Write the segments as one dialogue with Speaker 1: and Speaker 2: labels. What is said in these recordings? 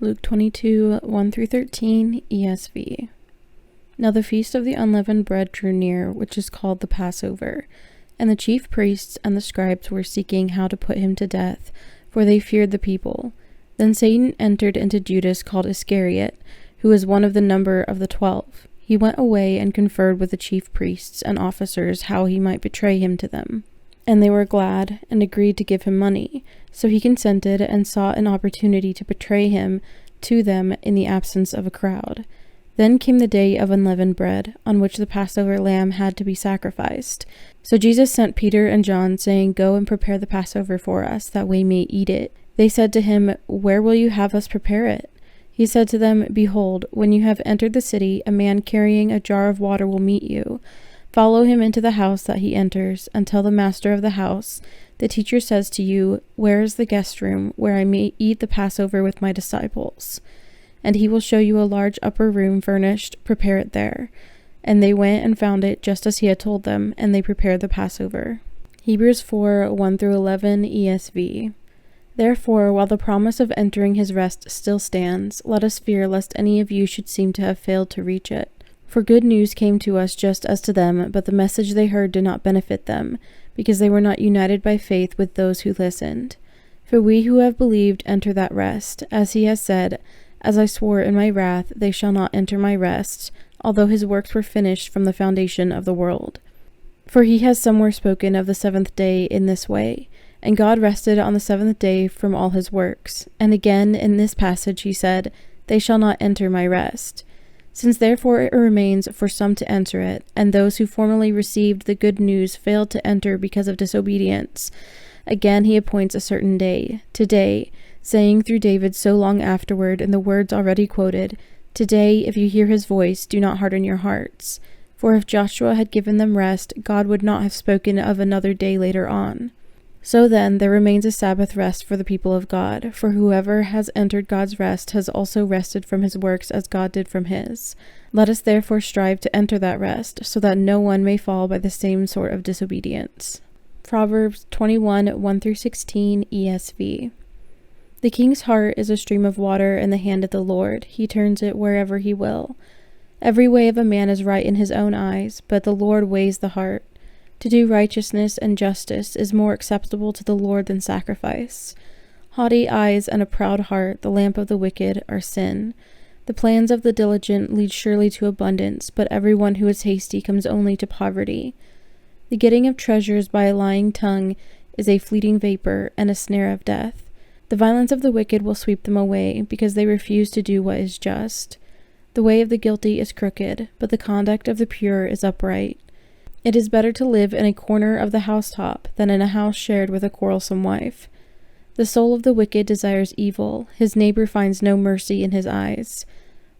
Speaker 1: Luke 22, 1-13, ESV. Now the feast of the unleavened bread drew near, which is called the Passover. And the chief priests and the scribes were seeking how to put him to death, for they feared the people. Then Satan entered into Judas called Iscariot, who was one of the number of the 12. He went away and conferred with the chief priests and officers how he might betray him to them. And they were glad, and agreed to give him money. So he consented, and sought an opportunity to betray him to them in the absence of a crowd. Then came the day of unleavened bread, on which the Passover lamb had to be sacrificed. So Jesus sent Peter and John, saying, Go and prepare the Passover for us, that we may eat it. They said to him, Where will you have us prepare it? He said to them, Behold, when you have entered the city, a man carrying a jar of water will meet you. Follow him into the house that he enters, and tell the master of the house, The teacher says to you, Where is the guest room, where I may eat the Passover with my disciples? And he will show you a large upper room furnished. Prepare it there. And they went and found it just as he had told them, and they prepared the Passover. Hebrews 4, 1-11 ESV. Therefore, while the promise of entering his rest still stands, let us fear lest any of you should seem to have failed to reach it. For good news came to us just as to them, but the message they heard did not benefit them, because they were not united by faith with those who listened. For we who have believed enter that rest, as he has said, As I swore in my wrath, they shall not enter my rest, although his works were finished from the foundation of the world. For he has somewhere spoken of the seventh day in this way, and God rested on the seventh day from all his works. And again in this passage he said, They shall not enter my rest. Since therefore it remains for some to enter it, and those who formerly received the good news failed to enter because of disobedience, again he appoints a certain day, today, saying through David so long afterward in the words already quoted, Today, if you hear his voice, do not harden your hearts. For if Joshua had given them rest, God would not have spoken of another day later on. So then, there remains a Sabbath rest for the people of God, for whoever has entered God's rest has also rested from his works as God did from his. Let us therefore strive to enter that rest, so that no one may fall by the same sort of disobedience. Proverbs 21, 1-16 ESV. The king's heart is a stream of water in the hand of the Lord. He turns it wherever he will. Every way of a man is right in his own eyes, but the Lord weighs the heart. To do righteousness and justice is more acceptable to the Lord than sacrifice. Haughty eyes and a proud heart, the lamp of the wicked, are sin. The plans of the diligent lead surely to abundance, but everyone who is hasty comes only to poverty. The getting of treasures by a lying tongue is a fleeting vapor and a snare of death. The violence of the wicked will sweep them away, because they refuse to do what is just. The way of the guilty is crooked, but the conduct of the pure is upright. It is better to live in a corner of the housetop than in a house shared with a quarrelsome wife. The soul of the wicked desires evil, his neighbor finds no mercy in his eyes.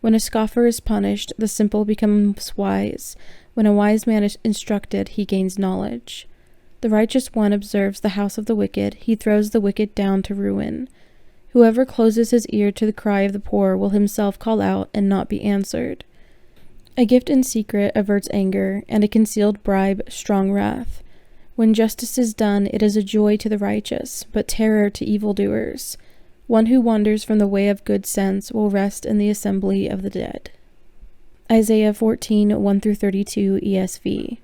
Speaker 1: When a scoffer is punished, the simple becomes wise. When a wise man is instructed, he gains knowledge. The righteous one observes the house of the wicked, he throws the wicked down to ruin. Whoever closes his ear to the cry of the poor will himself call out and not be answered. A gift in secret averts anger, and a concealed bribe strong wrath. When justice is done, it is a joy to the righteous, but terror to evildoers. One who wanders from the way of good sense will rest in the assembly of the dead. Isaiah 14, 1-32 ESV.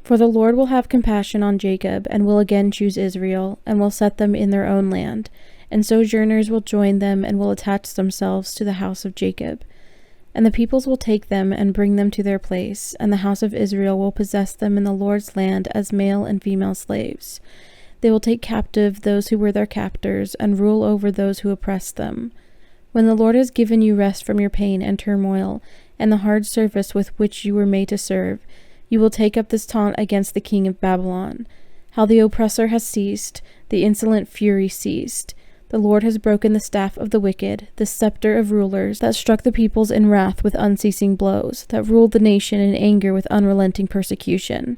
Speaker 1: For the Lord will have compassion on Jacob, and will again choose Israel, and will set them in their own land, and sojourners will join them and will attach themselves to the house of Jacob. And the peoples will take them and bring them to their place, and the house of Israel will possess them in the Lord's land as male and female slaves. They will take captive those who were their captors, and rule over those who oppressed them. When the Lord has given you rest from your pain and turmoil, and the hard service with which you were made to serve, you will take up this taunt against the king of Babylon. How the oppressor has ceased, the insolent fury ceased. The Lord has broken the staff of the wicked, the scepter of rulers, that struck the peoples in wrath with unceasing blows, that ruled the nation in anger with unrelenting persecution.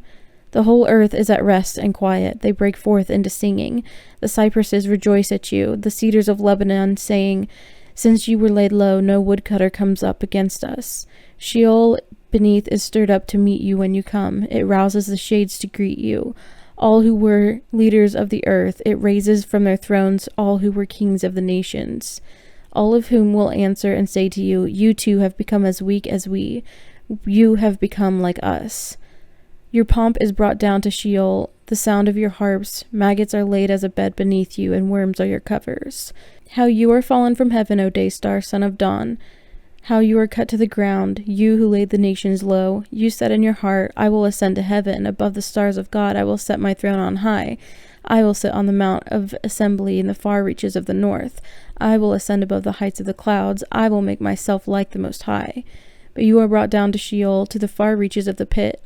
Speaker 1: The whole earth is at rest and quiet. They break forth into singing. The cypresses rejoice at you, the cedars of Lebanon, saying, Since you were laid low, no woodcutter comes up against us. Sheol beneath is stirred up to meet you when you come. It rouses the shades to greet you. All who were leaders of the earth, it raises from their thrones all who were kings of the nations. all of whom will answer and say to you, you too have become as weak as we. You have become like us. Your pomp is brought down to Sheol, the sound of your harps. Maggots are laid as a bed beneath you, and worms are your covers. How you are fallen from heaven, O Daystar, son of dawn. How you are cut to the ground, you who laid the nations low. You said in your heart, I will ascend to heaven. Above the stars of God I will set my throne on high. I will sit on the mount of assembly in the far reaches of the north. I will ascend above the heights of the clouds. I will make myself like the Most High. But you are brought down to Sheol, to the far reaches of the pit.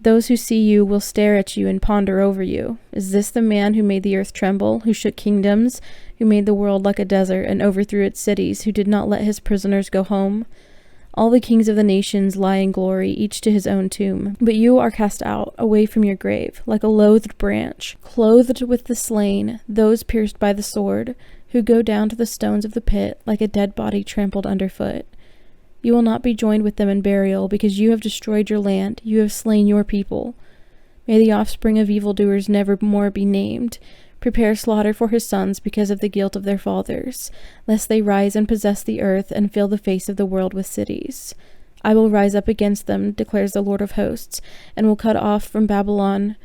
Speaker 1: Those who see you will stare at you and ponder over you. Is this the man who made the earth tremble, who shook kingdoms, who made the world like a desert and overthrew its cities, who did not let his prisoners go home? All the kings of the nations lie in glory, each to his own tomb. But you are cast out, away from your grave, like a loathed branch, clothed with the slain, those pierced by the sword, who go down to the stones of the pit, like a dead body trampled underfoot. You will not be joined with them in burial, because you have destroyed your land, you have slain your people. May the offspring of evildoers never more be named. Prepare slaughter for his sons because of the guilt of their fathers, lest they rise and possess the earth and fill the face of the world with cities. I will rise up against them, declares the Lord of hosts, and will cut off from Babylon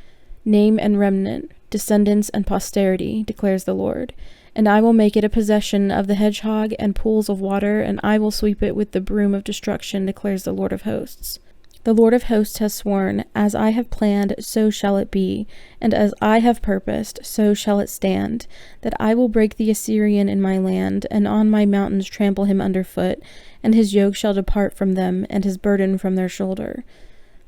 Speaker 1: name and remnant, descendants and posterity, declares the Lord. And I will make it a possession of the hedgehog and pools of water, and I will sweep it with the broom of destruction, declares the Lord of hosts. The Lord of hosts has sworn, as I have planned, so shall it be, and as I have purposed, so shall it stand, that I will break the Assyrian in my land, and on my mountains trample him underfoot, and his yoke shall depart from them, and his burden from their shoulder.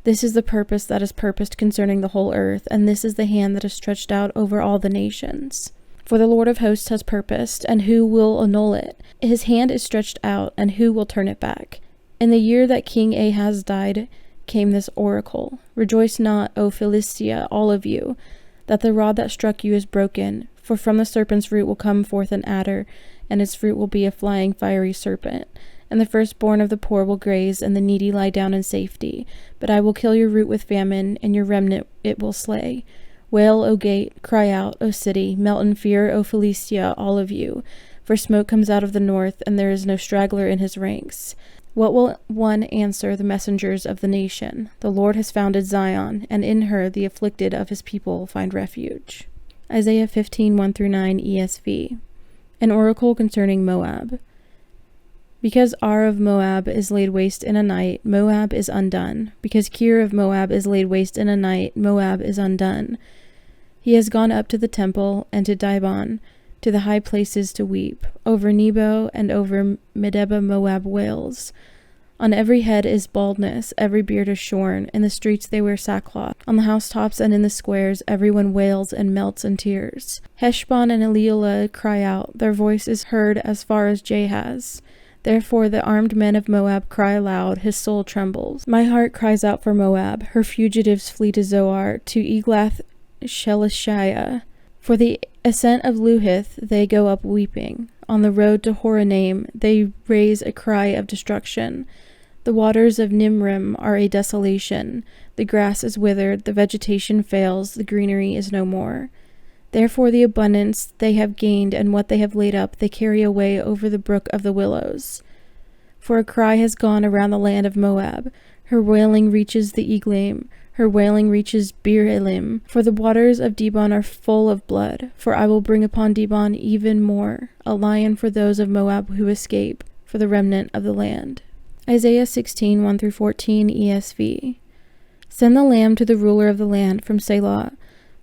Speaker 1: This is the purpose that is purposed concerning the whole earth, and this is the hand that is stretched out over all the nations. For the Lord of hosts has purposed, and who will annul it? His hand is stretched out, and who will turn it back? In the year that King Ahaz died, came this oracle. Rejoice not, O Philistia, all of you, that the rod that struck you is broken, for from the serpent's root will come forth an adder, and its fruit will be a flying fiery serpent. And the firstborn of the poor will graze, and the needy lie down in safety. But I will kill your root with famine, and your remnant it will slay. Wail, O gate, cry out, O city, melt in fear, O Philistia, all of you. For smoke comes out of the north, and there is no straggler in his ranks. What will one answer the messengers of the nation? The Lord has founded Zion, and in her the afflicted of his people find refuge. Isaiah 15:1-9 ESV. An oracle concerning Moab. Because Ar of Moab is laid waste in a night, Moab is undone. Because Kir of Moab is laid waste in a night, Moab is undone. He has gone up to the temple, and to Dibon, to the high places to weep. Over Nebo and over Medeba Moab wails. On every head is baldness, every beard is shorn. In the streets they wear sackcloth. On the housetops and in the squares everyone wails and melts in tears. Heshbon and Elealeh cry out. Their voice is heard as far as Jahaz. Therefore the armed men of Moab cry aloud, his soul trembles. My heart cries out for Moab. Her fugitives flee to Zoar, to Eglath-Shelishiah. For the ascent of Luhith they go up weeping. On the road to Horonaim they raise a cry of destruction. The waters of Nimrim are a desolation. The grass is withered, the vegetation fails, the greenery is no more. Therefore the abundance they have gained and what they have laid up they carry away over the brook of the willows. For a cry has gone around the land of Moab. Her wailing reaches the Eglaim. Her wailing reaches Bir Elim. For the waters of Dibon are full of blood. For I will bring upon Dibon even more, a lion for those of Moab who escape, for the remnant of the land. Isaiah 16:1-14 ESV. Send the lamb to the ruler of the land from Selah,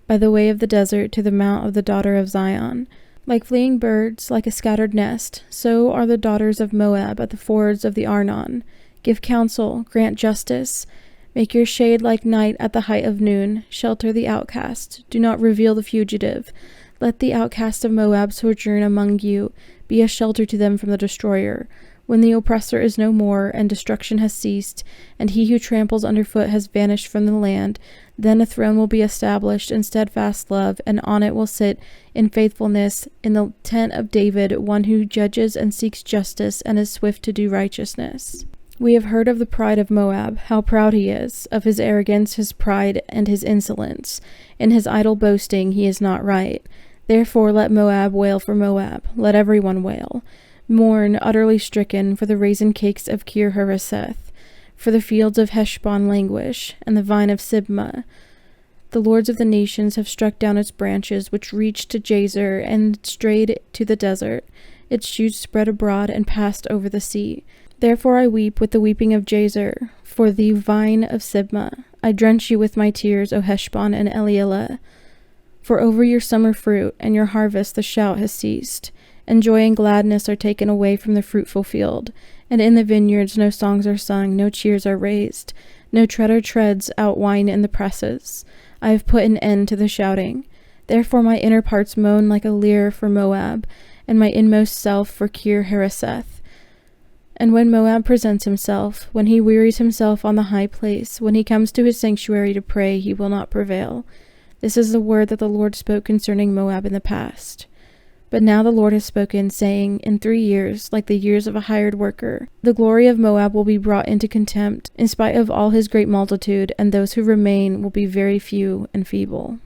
Speaker 1: by the way of the desert to the mount of the daughter of Zion. Like fleeing birds, like a scattered nest, so are the daughters of Moab at the fords of the Arnon. Give counsel, grant justice. Make your shade like night at the height of noon. Shelter the outcast. Do not reveal the fugitive. Let the outcast of Moab sojourn among you. Be a shelter to them from the destroyer. When the oppressor is no more, and destruction has ceased, and he who tramples underfoot has vanished from the land, then a throne will be established in steadfast love, and on it will sit in faithfulness in the tent of David one who judges and seeks justice and is swift to do righteousness. We have heard of the pride of Moab, how proud he is, of his arrogance, his pride, and his insolence. In his idle boasting he is not right. Therefore let Moab wail for Moab, let everyone wail. Mourn, utterly stricken, for the raisin cakes of Kir Hareseth. For the fields of Heshbon languish, and the vine of Sibmah. The lords of the nations have struck down its branches, which reached to Jazer and strayed to the desert. Its shoots spread abroad and passed over the sea. Therefore I weep with the weeping of Jazer, for the vine of Sibmah. I drench you with my tears, O Heshbon and Elealeh. For over your summer fruit and your harvest the shout has ceased, and joy and gladness are taken away from the fruitful field. And in the vineyards no songs are sung, no cheers are raised, no treader treads out wine in the presses. I have put an end to the shouting. Therefore my inner parts moan like a lyre for Moab, and my inmost self for Kir Hareseth. And when Moab presents himself, when he wearies himself on the high place, when he comes to his sanctuary to pray, he will not prevail. This is the word that the Lord spoke concerning Moab in the past. But now the Lord has spoken, saying, in 3 years, like the years of a hired worker, the glory of Moab will be brought into contempt, in spite of all his great multitude, and those who remain will be very few and feeble.